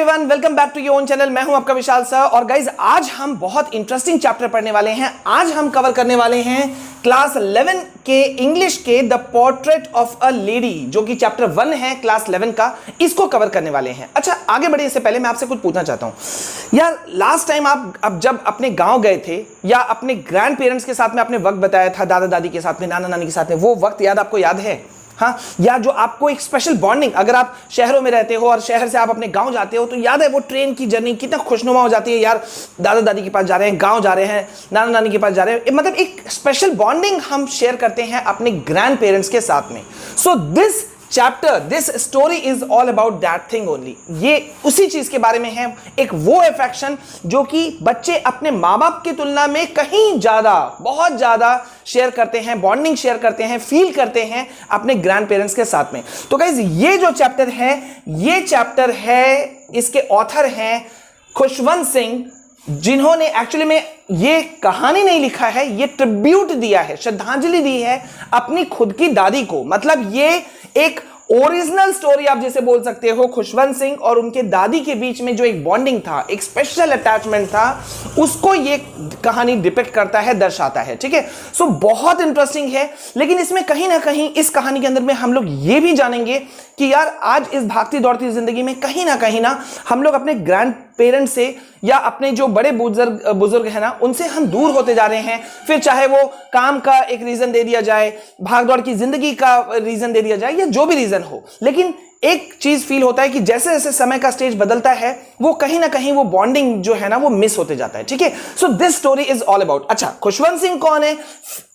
Everyone, welcome back to your own channel. मैं हूं आपका विशाल सर। और गाइज आज हम बहुत इंटरेस्टिंग चैप्टर पढ़ने वाले हैं। आज हम कवर करने वाले हैं क्लास 11 के इंग्लिश के the portrait of a lady, जो कि चैप्टर 1 है क्लास 11 का। इसको कवर करने वाले हैं। अच्छा, आगे बढ़े इससे पहले मैं आपसे कुछ पूछना चाहता हूं यार। लास्ट टाइम आप अब जब अपने गांव गए थे या अपने ग्रैंड पेरेंट्स के साथ में आपने वक्त बताया था, दादा दादी के साथ में, नाना नानी के साथ में, वो वक्त याद आपको याद है? हाँ, या जो आपको एक स्पेशल बॉन्डिंग, अगर आप शहरों में रहते हो और शहर से आप अपने गांव जाते हो तो याद है वो ट्रेन की जर्नी कितना खुशनुमा हो जाती है यार। दादा दादी के पास जा रहे हैं, गांव जा रहे हैं, नाना नानी के पास जा रहे हैं, मतलब एक स्पेशल बॉन्डिंग हम शेयर करते हैं अपने ग्रैंड पेरेंट्स के साथ में। So this chapter, this story is all about that thing only. ये उसी चीज के बारे में है, एक वो अफेक्शन जो कि बच्चे अपने माँ बाप की तुलना में कहीं ज्यादा, बहुत ज्यादा शेयर करते हैं, बॉन्डिंग शेयर करते हैं, फील करते हैं अपने ग्रैंड पेरेंट्स के साथ में। तो गाइस ये जो चैप्टर है, ये चैप्टर है, इसके ऑथर हैं खुशवंत सिंह, जिन्होंने एक्चुअली में ये कहानी नहीं लिखा है, ये ट्रिब्यूट दिया है, श्रद्धांजलि दी है अपनी खुद की दादी को। मतलब ये एक ओरिजिनल स्टोरी आप जिसे बोल सकते हो। खुशवंत सिंह और उनके दादी के बीच में जो एक बॉन्डिंग था, एक स्पेशल अटैचमेंट था, उसको ये कहानी डिपिक्ट करता है, दर्शाता है। ठीक है, सो बहुत इंटरेस्टिंग है। लेकिन इसमें कहीं ना कहीं इस कहानी के अंदर में हम लोग ये भी जानेंगे कि यार आज इस भागती दौड़ती जिंदगी में कहीं ना हम लोग अपने ग्रैंड पेरेंट्स से या अपने जो बड़े बुजुर्ग है ना, उनसे हम दूर होते जा रहे हैं। फिर चाहे वो काम का एक रीजन दे दिया जाए, भागदौड़ की जिंदगी का रीजन दे दिया जाए, या जो भी रीजन हो, लेकिन एक चीज फील होता है कि जैसे जैसे समय का स्टेज बदलता है वो कहीं ना कहीं वो बॉन्डिंग जो है ना वो मिस होते जाता है। ठीक है, so this story is all about. अच्छा, खुशवंत सिंह कौन है?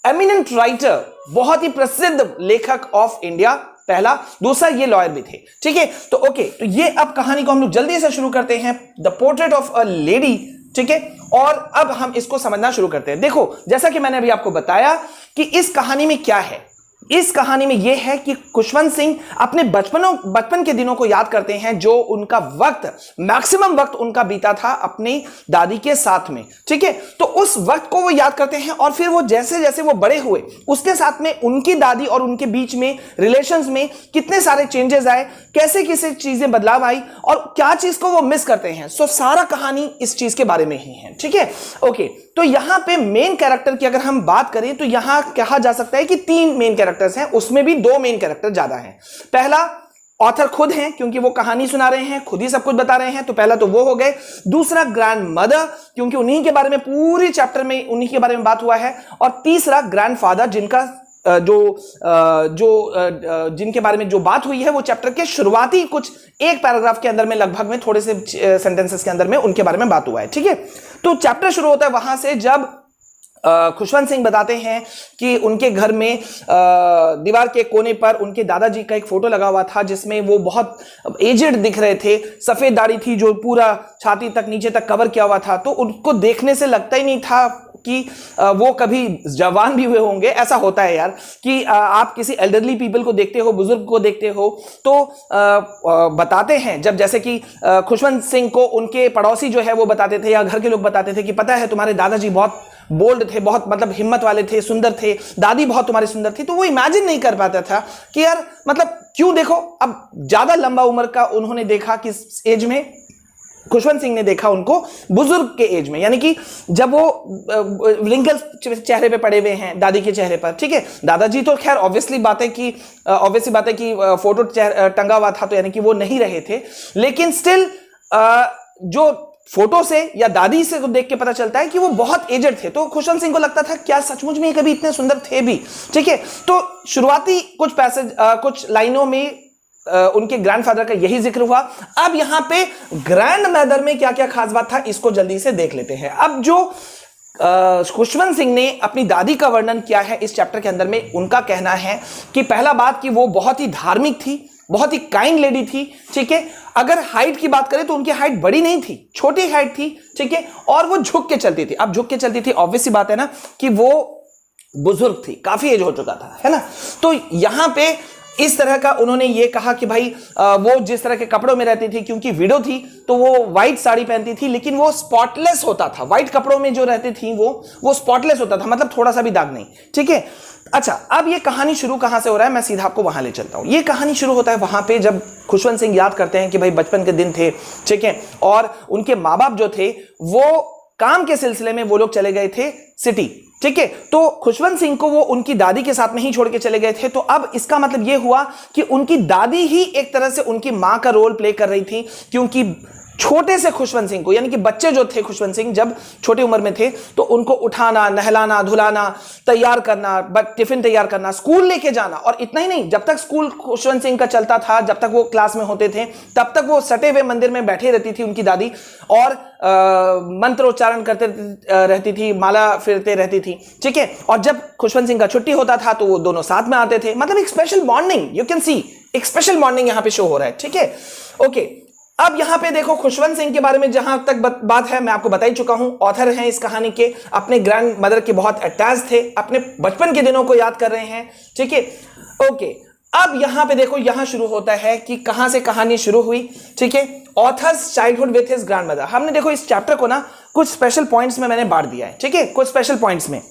एमिनेंट राइटर, बहुत ही प्रसिद्ध लेखक ऑफ इंडिया, पहला। दूसरा, ये लॉयर भी थे। ठीक है, तो ओके, तो ये अब कहानी को हम लोग जल्दी से शुरू करते हैं, the portrait of a lady. ठीक है, और अब हम इसको समझना शुरू करते हैं। देखो, जैसा कि मैंने अभी आपको बताया कि इस कहानी में क्या है, इस कहानी में यह है कि खुशवंत सिंह अपने बचपन के दिनों को याद करते हैं, जो उनका वक्त, मैक्सिमम वक्त उनका बीता था अपनी दादी के साथ में। ठीक है, तो उस वक्त को वो याद करते हैं और फिर वो जैसे जैसे वो बड़े हुए, उसके साथ में उनकी दादी और उनके बीच में रिलेशंस में कितने सारे चेंजेस आए, कैसे कैसे चीजें बदलाव आई और क्या चीज को वो मिस करते हैं। सो सारा कहानी इस चीज के बारे में ही है। ठीक है, ओके, तो यहां पे मेन कैरेक्टर की अगर हम बात करें तो यहां कहा जा सकता है कि 3 मेन कैरेक्टर्स हैं, उसमें भी 2 मेन कैरेक्टर ज्यादा हैं। पहला, ऑथर खुद हैं, क्योंकि वो कहानी सुना रहे हैं, खुद ही सब कुछ बता रहे हैं, तो पहला तो वो हो गए। दूसरा, ग्रैंड मदर, क्योंकि उन्हीं के बारे में पूरी चैप्टर में उन्हीं के बारे में बात हुआ है। और तीसरा, ग्रैंड फादर, जिनका जिनके बारे में जो बात हुई है वो चैप्टर के शुरुआती कुछ एक पैराग्राफ के अंदर में, लगभग में थोड़े से सेंटेंसेस के अंदर में उनके बारे में बात हुआ है। ठीक है, तो चैप्टर शुरू होता है वहां से जब खुशवंत सिंह बताते हैं कि उनके घर में दीवार के कोने पर उनके दादाजी का एक फोटो लगा हुआ था, जिसमें वो बहुत एजेड दिख रहे थे, सफेद दाढ़ी थी जो पूरा छाती तक नीचे तक कवर किया हुआ था। तो उनको देखने से लगता ही नहीं था कि वो कभी जवान भी हुए होंगे। ऐसा होता है यार कि आप किसी एल्डरली पीपल को देखते हो, बुजुर्ग को देखते हो, तो बताते हैं, जब जैसे कि खुशवंत सिंह को उनके पड़ोसी जो है वो बताते थे या घर के लोग बताते थे कि पता है तुम्हारे दादाजी बहुत बोल्ड थे, बहुत मतलब हिम्मत वाले थे, सुंदर थे, दादी बहुत तुम्हारी सुंदर थी। तो वो इमेजिन नहीं कर पाता था कि यार मतलब क्यों, देखो अब ज्यादा लंबा उम्र का उन्होंने देखा किस एज में, खुशवंत सिंह ने देखा उनको बुजुर्ग के एज में, यानी कि जब वो रिंकल्स चेहरे पे पड़े हुए हैं दादी के चेहरे पर। ठीक है, दादाजी तो खैर ऑब्वियसली बात है कि फोटो टंगा हुआ था, तो यानी कि वो नहीं रहे थे, लेकिन स्टिल जो फोटो से या दादी से देख के पता चलता है कि वो बहुत एजेड थे। तो खुशवंत सिंह को लगता था क्या सचमुच में कभी इतने सुंदर थे भी। ठीक है, तो शुरुआती कुछ पैसेज, कुछ लाइनों में उनके ग्रैंडफादर का यही जिक्र हुआ। अब यहां पे ग्रैंड मदर में क्या क्या खास बात था, इसको जल्दी से देख लेते हैं। अब जो खुशवंत सिंह ने अपनी दादी का वर्णन किया है इस चैप्टर के अंदर में, उनका कहना है कि पहला बात कि वो बहुत ही धार्मिक थी, बहुत ही काइंड लेडी थी। ठीक है, अगर हाइट की बात करें तो उनकी हाइट बड़ी नहीं थी, छोटी हाइट थी। ठीक है, और वो झुक के चलती थी। अब झुक के चलती थी, ऑब्वियस सी बात है ना कि वो बुजुर्ग थी, काफी एज हो चुका था, है ना। तो यहां पे इस तरह का उन्होंने ये कहा कि भाई वो जिस तरह के कपड़ों में रहती थी, क्योंकि विडो थी तो वो व्हाइट साड़ी पहनती थी, लेकिन वो स्पॉटलेस होता था। व्हाइट कपड़ों में जो रहती थी वो स्पॉटलेस होता था, मतलब थोड़ा सा भी दाग नहीं। ठीक है, अच्छा, अब ये कहानी शुरू कहां से हो रहा है, मैं सीधा आपको वहां ले चलता हूं। ये कहानी शुरू होता है वहां पे जब खुशवंत सिंह याद करते हैं कि भाई बचपन के दिन थे, ठीक है, और उनके माँ बाप जो थे वो काम के सिलसिले में वो लोग चले गए थे सिटी। ठीक है, तो खुशवंत सिंह को वो उनकी दादी के साथ में ही छोड़ के चले गए थे। तो अब इसका मतलब ये हुआ कि उनकी दादी ही एक तरह से उनकी मां का रोल प्ले कर रही थी, क्योंकि छोटे से खुशवंत सिंह को, यानी कि बच्चे जो थे खुशवंत सिंह जब छोटी उम्र में थे, तो उनको उठाना, नहलाना, धुलाना, तैयार करना, टिफिन तैयार करना, स्कूल लेके जाना, और इतना ही नहीं, जब तक स्कूल खुशवंत सिंह का चलता था, जब तक वो क्लास में होते थे, तब तक वो सटे हुए मंदिर में बैठे रहती थी उनकी दादी, और मंत्रोच्चारण करते रहती थी, माला फिरते रहती थी। ठीक है, और जब खुशवंत सिंह का छुट्टी होता था तो वो दोनों साथ में आते थे। मतलब एक special bonding, you can see, एक स्पेशल बॉन्डिंग यहां पे शो हो रहा है। ठीक है, ओके, अब यहां पे देखो खुशवंत सिंह के बारे में जहां तक बात है मैं आपको बता ही चुका हूं। ऑथर हैं इस कहानी के, अपने ग्रैंड मदर के बहुत अटैच थे, अपने बचपन के दिनों को याद कर रहे हैं। ठीक है, ओके, अब यहां पे देखो, यहां शुरू होता है कि कहां से कहानी शुरू हुई। ठीक है, authors childhood with his grand mother. हमने देखो इस चैप्टर को ना कुछ स्पेशल पॉइंट्स में मैंने बांट दिया है। ठीक है, कुछ स्पेशल पॉइंट्स में,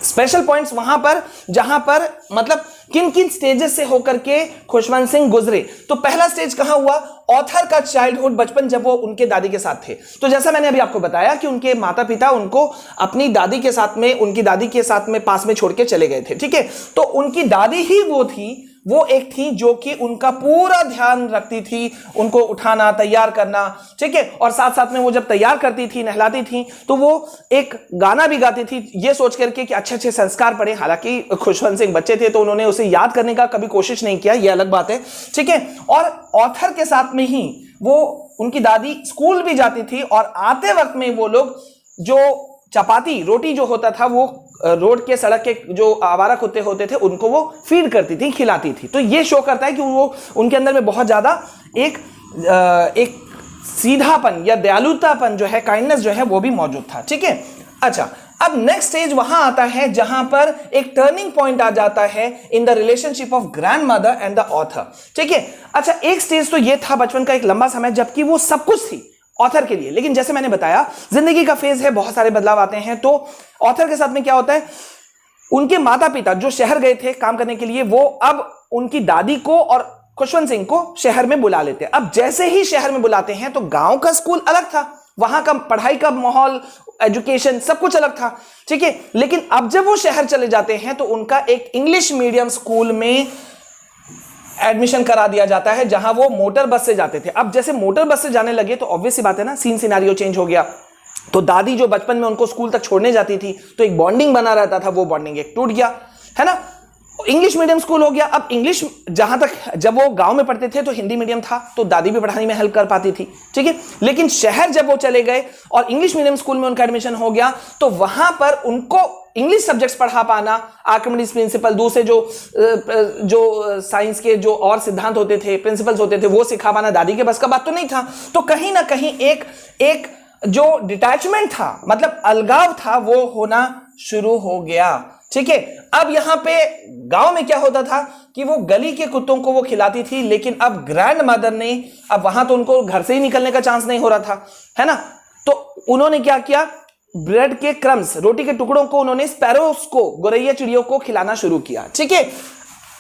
स्पेशल पॉइंट्स वहां पर जहां पर मतलब किन किन स्टेजेस से होकर के खुशवंत सिंह गुजरे। तो पहला स्टेज कहां हुआ, ऑथर का चाइल्डहुड, बचपन, जब वो उनके दादी के साथ थे। तो जैसा मैंने अभी आपको बताया कि उनके माता पिता उनको अपनी दादी के साथ में, उनकी दादी के साथ में पास में छोड़ के चले गए थे। ठीक है, तो उनकी दादी ही वो थी, वो एक थी जो कि उनका पूरा ध्यान रखती थी, उनको उठाना, तैयार करना। ठीक है, और साथ साथ में वो जब तैयार करती थी, नहलाती थी, तो वो एक गाना भी गाती थी ये सोच करके कि अच्छे अच्छे संस्कार पड़े। हालांकि खुशवंत सिंह बच्चे थे तो उन्होंने उसे याद करने का कभी कोशिश नहीं किया, ये अलग बात है। ठीक है, और ऑथर के साथ में ही वो, उनकी दादी स्कूल भी जाती थी, और आते वक्त में वो लोग जो चपाती रोटी जो होता था वो रोड के, सड़क के जो आवारा कुत्ते होते थे उनको वो फीड करती थी, खिलाती थी। तो ये शो करता है कि वो, उनके अंदर में बहुत ज्यादा एक सीधापन या दयालुतापन जो है, काइंडनेस जो है वो भी मौजूद था। ठीक है, अच्छा, अब नेक्स्ट स्टेज वहां आता है जहां पर एक टर्निंग पॉइंट आ जाता है in the relationship of grand mother and the author. ठीक है, अच्छा, एक स्टेज तो ये था बचपन का एक लंबा समय जबकि वो सब कुछ थी ऑथर के लिए, लेकिन जैसे मैंने बताया जिंदगी का फेज है, बहुत सारे बदलाव आते हैं। तो ऑथर के साथ में क्या होता है, उनके माता पिता जो शहर गए थे काम करने के लिए, वो अब उनकी दादी को और खुशवंत सिंह को शहर में बुला लेते हैं। अब जैसे ही शहर में बुलाते हैं तो गांव का स्कूल अलग था, वहां का पढ़ाई का माहौल, एजुकेशन सब कुछ अलग था। ठीक है, लेकिन अब जब वो शहर चले जाते हैं तो उनका एक इंग्लिश मीडियम स्कूल में एडमिशन करा दिया जाता है, जहां वो मोटर बस से जाते थे। अब जैसे मोटर बस से जाने लगे तो ऑब्वियस सी बात है ना, सीन सिनारियो चेंज हो गया। तो दादी जो बचपन में उनको स्कूल तक छोड़ने जाती थी तो एक बॉन्डिंग बना रहता था, वो बॉन्डिंग एक टूट गया, है ना। इंग्लिश मीडियम स्कूल हो गया। अब इंग्लिश, जहां तक जब वो गांव में पढ़ते थे तो हिंदी मीडियम था, तो दादी भी पढ़ाने में हेल्प कर पाती थी। ठीक है, लेकिन शहर जब वो चले गए और इंग्लिश मीडियम स्कूल में उनका एडमिशन हो गया तो वहां पर उनको इंग्लिश सब्जेक्ट्स पढ़ा पाना, आर्किमिडीज प्रिंसिपल, दूसरे जो साइंस के जो और सिद्धांत होते थे, प्रिंसिपल्स होते थे, वो सिखा पाना दादी के बस का बात तो नहीं था। तो कहीं ना कहीं एक जो डिटैचमेंट था, मतलब अलगाव था, वो होना शुरू हो गया। ठीक है, अब यहां पे गांव में क्या होता था कि वो गली के कुत्तों को वो खिलाती थी, लेकिन अब ग्रैंड मदर ने, अब वहां तो उनको घर से ही निकलने का चांस नहीं हो रहा था, है ना। तो उन्होंने क्या किया, ब्रेड के क्रम्स, रोटी के टुकड़ों को उन्होंने स्पैरोस को, गोरैया चिड़ियों को खिलाना शुरू किया। ठीक है,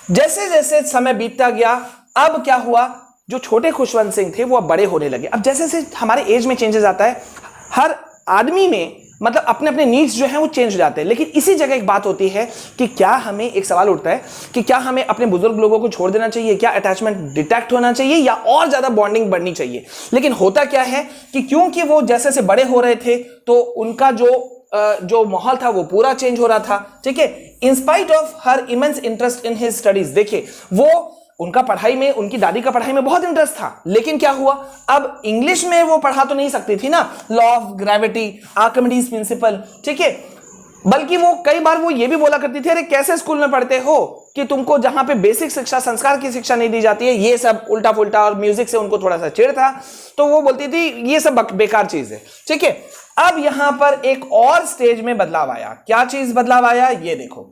जैसे जैसे समय बीतता गया, अब क्या हुआ, जो छोटे खुशवंत सिंह थे वो अब बड़े होने लगे। अब जैसे जैसे हमारे एज में चेंजेस आता है, हर आदमी में मतलब अपने अपने नीड्स जो हैं वो चेंज हो जाते हैं। लेकिन इसी जगह एक बात होती है कि क्या हमें, एक सवाल उठता है कि क्या हमें अपने बुजुर्ग लोगों को छोड़ देना चाहिए, क्या अटैचमेंट डिटेक्ट होना चाहिए या और ज्यादा बॉन्डिंग बढ़नी चाहिए। लेकिन होता क्या है कि क्योंकि वो जैसे जैसे बड़े हो रहे थे तो उनका जो माहौल था वो पूरा चेंज हो रहा था। ठीक है, in spite of her immense interest in his studies, देखिए वो, उनका पढ़ाई में, उनकी दादी का पढ़ाई में बहुत इंटरेस्ट था, लेकिन क्या हुआ, अब इंग्लिश में वो पढ़ा तो नहीं सकती थी ना, law of gravity, Archimedes principal. ठीक है, बल्कि वो कई बार वो ये भी बोला करती थी, अरे कैसे स्कूल में पढ़ते हो कि तुमको जहां पे बेसिक शिक्षा, संस्कार की शिक्षा नहीं दी जाती है, ये सब उल्टा पुल्टा। और म्यूजिक से उनको थोड़ा सा चिढ़ था, तो वो बोलती थी ये सब बेकार चीज है। ठीक है, अब यहां पर एक और स्टेज में बदलाव आया। क्या चीज बदलाव आया, ये देखो,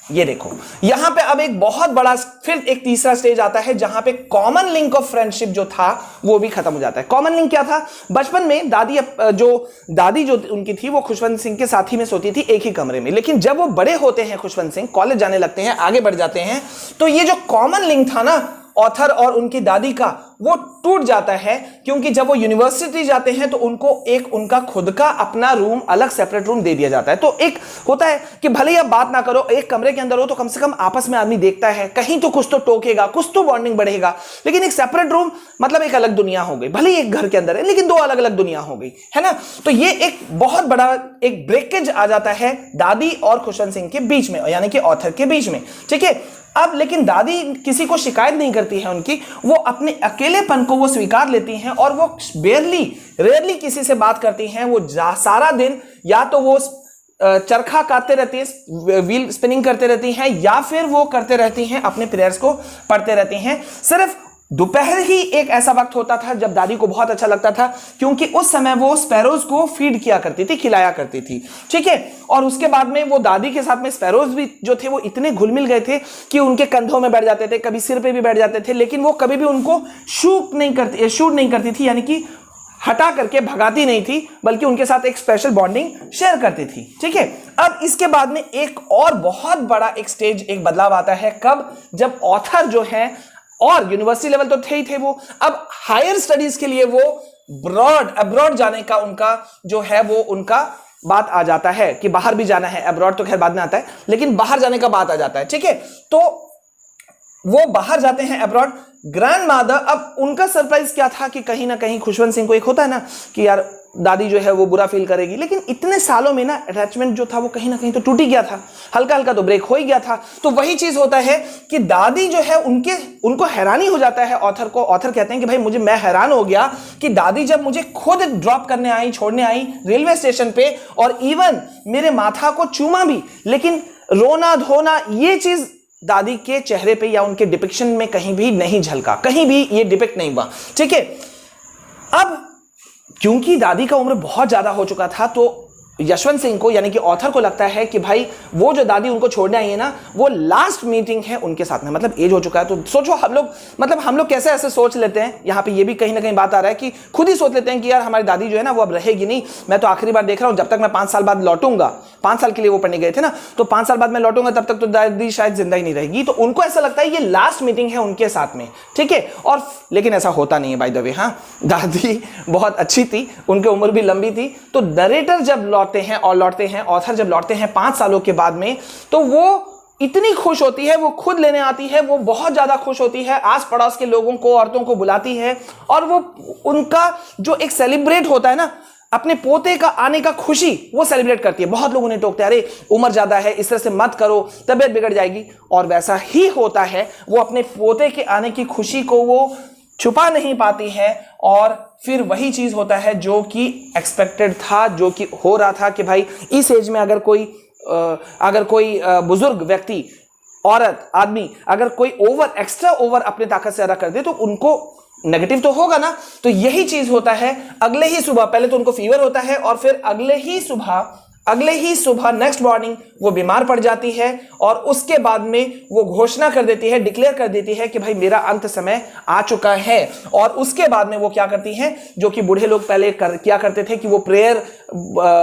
ये देखो यहां पे अब एक बहुत बड़ा फिर एक तीसरा स्टेज आता है जहां पे कॉमन लिंक ऑफ फ्रेंडशिप जो था वो भी खत्म हो जाता है। कॉमन लिंक क्या था? बचपन में दादी जो उनकी थी वो खुशवंत सिंह के साथ ही में सोती थी एक ही कमरे में, लेकिन जब वो बड़े होते हैं खुशवंत सिंह, कॉलेज जाने लगते हैं, आगे बढ़ जाते हैं, तो ये जो कॉमन लिंक था ना ऑथर और उनकी दादी का, वो टूट जाता है, क्योंकि जब वो यूनिवर्सिटी जाते हैं तो उनको एक उनका खुद का अपना रूम, अलग सेपरेट रूम दे दिया जाता है। तो एक होता है कि भले ही आप बात ना करो, एक कमरे के अंदर हो तो कम से कम आपस में आदमी देखता है, कहीं तो कुछ तो टोकेगा, कुछ तो बॉन्डिंग बढ़ेगा। लेकिन एक सेपरेट रूम मतलब एक अलग दुनिया हो गई, भले ही एक घर के अंदर है लेकिन दो अलग अलग दुनिया हो गई, है ना। तो ये एक बहुत बड़ा एक ब्रेकेज आ जाता है दादी और खुशवंत सिंह के बीच में, यानी कि ऑथर के बीच में, ठीक है। अब लेकिन दादी किसी को शिकायत नहीं करती है उनकी, वो अपने अकेलेपन को वो स्वीकार लेती हैं और वो रेयरली किसी से बात करती हैं। वो सारा दिन या तो वो चरखा काटते रहती है, व्हील स्पिनिंग करते रहती हैं, या फिर वो करते रहती हैं अपने प्रेयर्स को पढ़ते रहती हैं। सिर्फ दोपहर ही एक ऐसा वक्त होता था जब दादी को बहुत अच्छा लगता था, क्योंकि उस समय वो स्पैरोज को फीड किया करती थी, खिलाया करती थी, ठीक है। और उसके बाद में वो दादी के साथ में स्पैरोज भी जो थे वो इतने घुल मिल गए थे कि उनके कंधों में बैठ जाते थे, कभी सिर पे भी बैठ जाते थे, लेकिन वो कभी भी उनको शूट नहीं करती थी, यानी कि हटा करके भगाती नहीं थी, बल्कि उनके साथ एक स्पेशल बॉन्डिंग शेयर करती थी, ठीक है। अब इसके बाद में एक और बहुत बड़ा एक स्टेज, एक बदलाव आता है। कब? जब ऑथर जो है, और यूनिवर्सिटी लेवल तो थे ही थे, वो अब हायर स्टडीज के लिए वो अब्रॉड जाने का उनका जो है वो उनका बात आ जाता है कि बाहर भी जाना है। अब्रॉड तो खैर बाद में आता है, लेकिन बाहर जाने का बात आ जाता है, ठीक है। तो वो बाहर जाते हैं अब्रॉड। ग्रैंड मादर, अब उनका सरप्राइज क्या था कि कहीं ना कहीं खुशवंत सिंह को एक होता है ना कि यार दादी जो है वो बुरा फील करेगी, लेकिन इतने सालों में ना अटैचमेंट जो था वो कहीं ना कहीं तो टूट ही गया था, हल्का हल्का तो ब्रेक हो ही गया था। तो वही चीज होता है कि दादी जो है उनको हैरानी हो जाता है ऑथर को। ऑथर कहते हैं कि भाई मैं हैरान हो गया कि दादी जब मुझे खुद ड्रॉप करने आई, छोड़ने आई रेलवे स्टेशन पे, और इवन मेरे माथा को चूमा भी, लेकिन रोना धोना ये चीज दादी के चेहरे पे या उनके डिपिक्शन में कहीं भी नहीं झलका, कहीं भी ये डिपिक्ट नहीं हुआ, ठीक है। अब क्योंकि दादी का उम्र बहुत ज्यादा हो चुका था, तो यशवंत सिंह को यानी कि ऑथर को लगता है कि भाई वो जो दादी उनको छोड़ने आई है ना, वो लास्ट मीटिंग है उनके साथ में, मतलब एज हो चुका है। तो सोचो हम लोग कैसे ऐसे सोच लेते हैं, यहां पे ये भी कहीं ना कहीं बात आ रहा है कि खुद ही सोच लेते हैं कि यार हमारी दादी जो है ना वो अब रहेगी नहीं, मैं तो आखिरी बार देख रहा हूं, जब तक मैं 5 साल बाद लौटूंगा, 5 साल के लिए वो पढ़ने गए थे ना, तो 5 साल बाद मैं लौटूंगा तब तक तो दादी शायद जिंदा ही नहीं रहेगी। तो उनको ऐसा लगता है ये लास्ट मीटिंग है उनके साथ में, ठीक है। और लेकिन ऐसा होता नहीं है बाय द वे, हाँ दादी बहुत अच्छी थी, उनकी उम्र भी लंबी थी। तो नरेटर जब लौटते हैं ऑथर जब लौटते हैं 5 सालों के बाद में, तो वो इतनी खुश होती है, वो खुद लेने आती है, वो बहुत ज्यादा खुश होती है, आस पड़ोस के लोगों को, औरतों को बुलाती है, और वो उनका जो एक सेलिब्रेट होता है ना, अपने पोते का आने का खुशी वो सेलिब्रेट करती है। बहुत लोग उन्हें टोकते हैं, अरे उम्र ज्यादा है, इस तरह से मत करो, तबीयत बिगड़ जाएगी, और वैसा ही होता है। वो अपने पोते के आने की खुशी को वो छुपा नहीं पाती है, और फिर वही चीज होता है जो कि एक्सपेक्टेड था, जो कि हो रहा था कि भाई इस एज में अगर कोई बुजुर्ग व्यक्ति, औरत, आदमी अगर कोई एक्स्ट्रा ओवर अपने ताकत से अदा कर दे तो उनको नेगेटिव तो होगा ना। तो यही चीज होता है। अगले ही सुबह पहले तो उनको फीवर होता है, और फिर अगले ही सुबह नेक्स्ट मॉर्निंग वो बीमार पड़ जाती है, और उसके बाद में वो घोषणा कर देती है, डिक्लेयर कर देती है कि भाई मेरा अंत समय आ चुका है। और उसके बाद में वो क्या करती हैं, जो कि बूढ़े लोग पहले किया करते थे कि वो प्रेयर,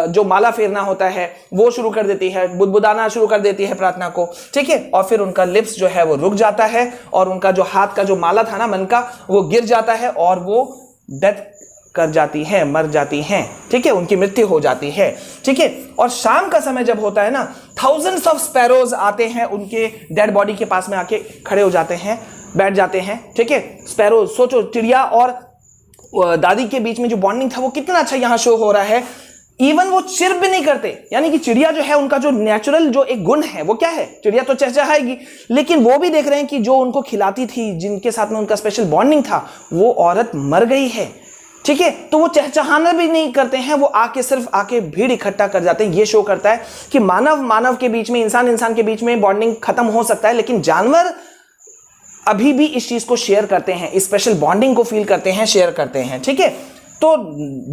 जो माला फेरना होता है वो शुरू कर देती है, बुदबुदाना शुरू कर देती है प्रार्थना को, ठीक है। और फिर उनका लिप्स जो है वो रुक जाता है, और उनका जो हाथ का जो माला था ना मन का, वो गिर जाता है, और वो डेथ कर जाती हैं, मर जाती हैं, ठीक है, उनकी मृत्यु हो जाती है, ठीक है। और शाम का समय जब होता है ना, थाउजेंड्स ऑफ स्पैरोज आते हैं उनके डेड बॉडी के पास में, आके खड़े हो जाते हैं, बैठ जाते हैं, ठीक है। स्पैरोज, सोचो चिड़िया और दादी के बीच में जो बॉन्डिंग था वो कितना अच्छा यहां शो हो रहा है। इवन वो चिर भी नहीं करते, यानी कि चिड़िया जो है उनका जो नेचुरल जो एक गुण है वो क्या है, चिड़िया तो चहचहाएगी, लेकिन वो भी देख रहे हैं कि जो उनको खिलाती थी, जिनके साथ में उनका स्पेशल बॉन्डिंग था, वो औरत मर गई है, ठीक है। तो वो चहचहाना भी नहीं करते हैं, वो सिर्फ आके भीड़ इकट्ठा कर जाते हैं। ये शो करता है कि मानव के बीच में, इंसान के बीच में बॉन्डिंग खत्म हो सकता है, लेकिन जानवर अभी भी इस चीज को शेयर करते हैं, स्पेशल बॉन्डिंग को फील करते हैं, शेयर करते हैं, ठीक है। तो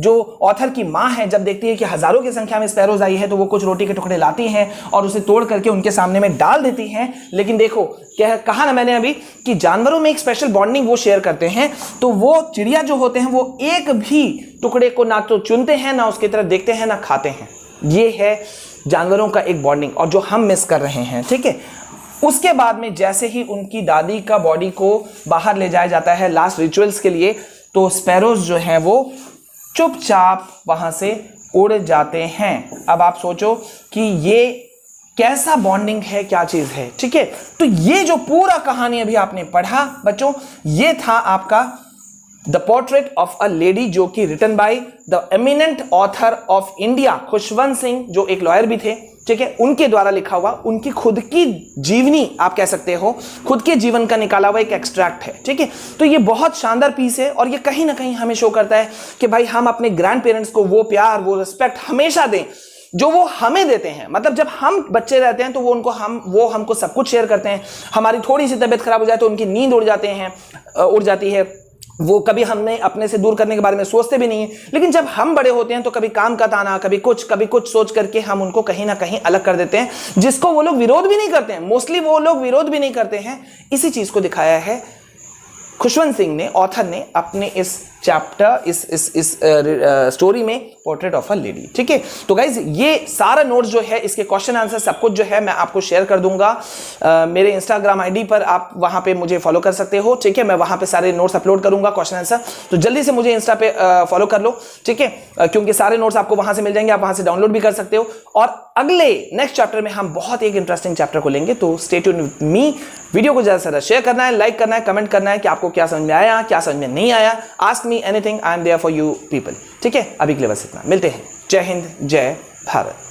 जो ऑथर की माँ है जब देखती है कि हजारों की संख्या में स्पैरोज आई है तो वो कुछ रोटी के टुकड़े लाती हैं और उसे तोड़ करके उनके सामने में डाल देती हैं। लेकिन देखो क्या कहा ना मैंने अभी कि जानवरों में एक स्पेशल बॉन्डिंग वो शेयर करते हैं। तो वो चिड़िया जो होते हैं वो एक भी टुकड़े को ना तो चुनते हैं, ना उसकी तरफ देखते हैं, ना खाते हैं। ये है जानवरों का एक बॉन्डिंग और जो हम मिस कर रहे हैं। ठीक है, उसके बाद में जैसे ही उनकी दादी का बॉडी को बाहर ले जाया जाता है लास्ट रिचुअल्स के लिए, तो स्पैरोज जो हैं वो चुपचाप वहां से उड़ जाते हैं। अब आप सोचो कि ये कैसा बॉन्डिंग है, क्या चीज है। ठीक है, तो ये जो पूरा कहानी अभी आपने पढ़ा बच्चों, ये था आपका the portrait of a lady, जो कि written by the eminent author of India Khushwant Singh, जो एक लॉयर भी थे। ठीक है, उनके द्वारा लिखा हुआ, उनकी खुद की जीवनी आप कह सकते हो, खुद के जीवन का निकाला हुआ एक एक्सट्रैक्ट है। ठीक है, तो ये बहुत शानदार पीस है और ये कहीं ना कहीं हमें शो करता है कि भाई हम अपने ग्रैंड पेरेंट्स को वो प्यार, वो रिस्पेक्ट हमेशा दें जो वो हमें देते हैं। मतलब जब हम बच्चे रहते हैं तो वो हमको सब कुछ शेयर करते हैं। हमारी थोड़ी सी तबीयत खराब हो जाए तो उनकी नींद उड़ जाती है, वो कभी हमने अपने से दूर करने के बारे में सोचते भी नहीं है। लेकिन जब हम बड़े होते हैं तो कभी काम का ताना, कभी कुछ सोच करके हम उनको कहीं ना कहीं अलग कर देते हैं, जिसको वो लोग विरोध भी नहीं करते हैं। मोस्टली वो लोग विरोध भी नहीं करते हैं। इसी चीज को दिखाया है खुशवंत सिंह ने, ऑथर ने, अपने इस चैप्टर, इस स्टोरी में पोर्ट्रेट ऑफ अ लेडी। ठीक है, तो गाइज ये सारा नोट्स जो है, इसके क्वेश्चन आंसर सब कुछ जो है मैं आपको शेयर कर दूंगा मेरे इंस्टाग्राम आईडी पर। आप वहां पे मुझे फॉलो कर सकते हो। ठीक है, मैं वहां पे सारे नोट्स अपलोड करूंगा, क्वेश्चन आंसर। तो जल्दी से मुझे इंस्टा पे फॉलो कर लो। ठीक है, क्योंकि सारे नोट्स आपको वहां से मिल जाएंगे, आप वहां से डाउनलोड भी कर सकते हो। और अगले नेक्स्ट चैप्टर में हम बहुत एक इंटरेस्टिंग चैप्टर को लेंगे। तो stay tuned with me. Video को ज्यादा से ज्यादा शेयर करना है, लाइक करना है, कमेंट करना है कि आपको क्या समझ में आया, क्या समझ में नहीं आया। Ask me anything, I am there for you people. ठीक है, अभी के लिए बस इतना। मिलते हैं। जय हिंद, जय भारत।